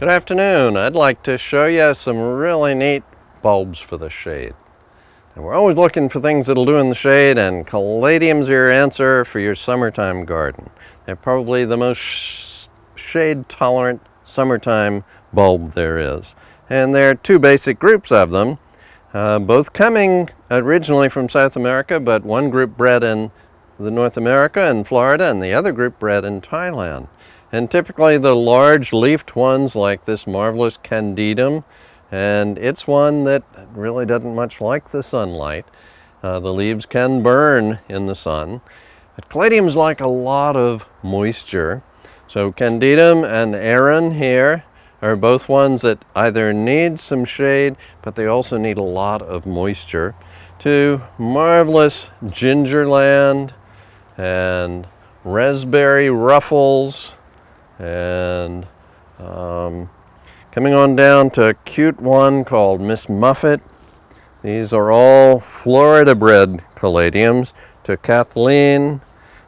Good afternoon. I'd like to show you some really neat bulbs for the shade. And we're always looking for things that'll do in the shade, and caladiums are your answer for your summertime garden. They're probably the most shade-tolerant summertime bulb there is. And there are two basic groups of them, both coming originally from South America, but one group bred in North America and Florida, and the other group bred in Thailand. And typically the large leafed ones like this marvelous Candidum, and it's one that really doesn't much like the sunlight. The leaves can burn in the sun. But caladiums like a lot of moisture. So Candidum and Aran here are both ones that either need some shade, but they also need a lot of moisture. To marvelous Gingerland and Raspberry Ruffles, and coming on down to a cute one called Miss Muffet. These are all Florida bred caladiums. To Kathleen,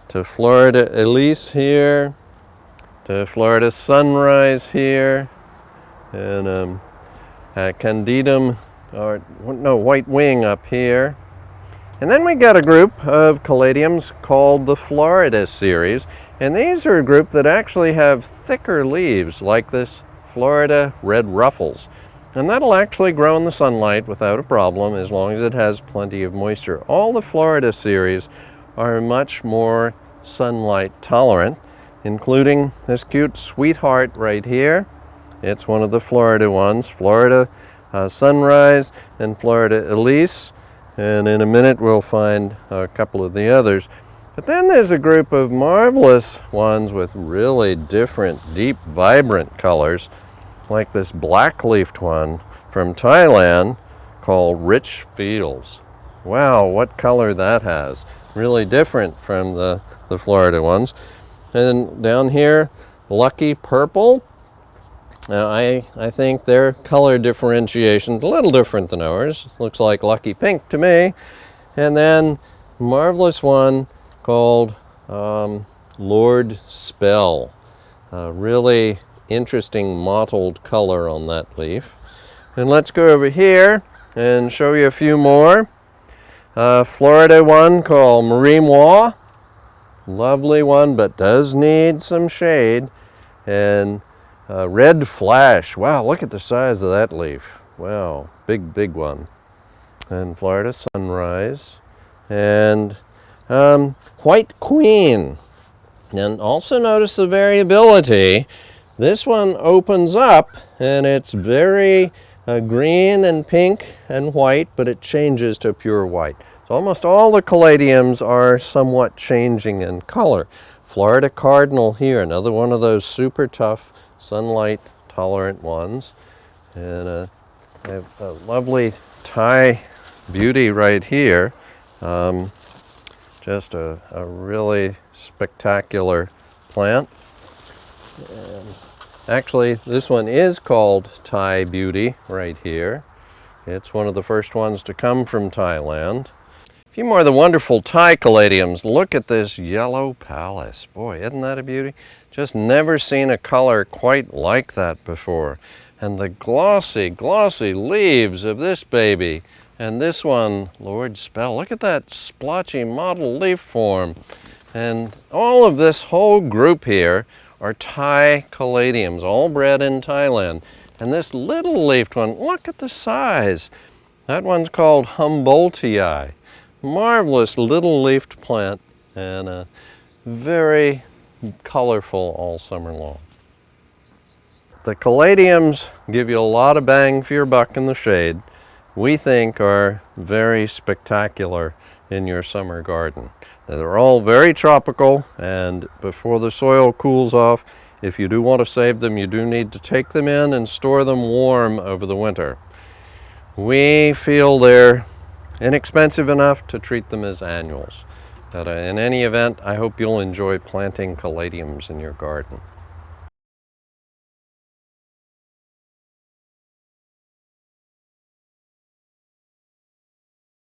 to Florida Elise here, to Florida Sunrise here, and Candidum, or no, White Wing up here. And then we got a group of caladiums called the Florida series, and these are a group that actually have thicker leaves like this Florida Red Ruffles. And that'll actually grow in the sunlight without a problem as long as it has plenty of moisture. All the Florida series are much more sunlight tolerant, including this cute Sweetheart right here. It's one of the Florida ones, Florida Sunrise and Florida Elise. And in a minute we'll find a couple of the others. But then there's a group of marvelous ones with really different, deep, vibrant colors, like this black-leafed one from Thailand called Rich Fields. Wow, what color that has. Really different from the Florida ones. And then down here, Lucky Purple. Now, I think their color differentiation is a little different than ours. Looks like Lucky Pink to me. And then marvelous one called Lord Spell. Really interesting mottled color on that leaf. And let's go over here and show you a few more. Florida one called Marie Moi. Lovely one, but does need some shade. And Red Flash. Wow, look at the size of that leaf. Wow, big, big one. And Florida Sunrise. And White Queen. And also notice the variability. This one opens up and it's very green and pink and white, but it changes to pure white. So almost all the caladiums are somewhat changing in color. Florida Cardinal here, another one of those super tough sunlight tolerant ones. And I have a lovely Thai beauty right here. Just a really spectacular plant. And actually, this one is called Thai Beauty right here. It's one of the first ones to come from Thailand. A few more of the wonderful Thai caladiums. Look at this yellow Pallas. Boy, isn't that a beauty? Just never seen a color quite like that before. And the glossy, glossy leaves of this baby. And this one, Lord Spell. Look at that splotchy mottled leaf form. And all of this whole group here are Thai caladiums, all bred in Thailand. And this little leafed one, look at the size. That one's called Humboldtii. Marvelous little leafed plant, and very colorful all summer long. The caladiums give you a lot of bang for your buck in the shade. We think are very spectacular in your summer garden. They're all very tropical, and before the soil cools off, if you do want to save them, you do need to take them in and store them warm over the winter. We feel they're inexpensive enough to treat them as annuals. But in any event, I hope you'll enjoy planting caladiums in your garden.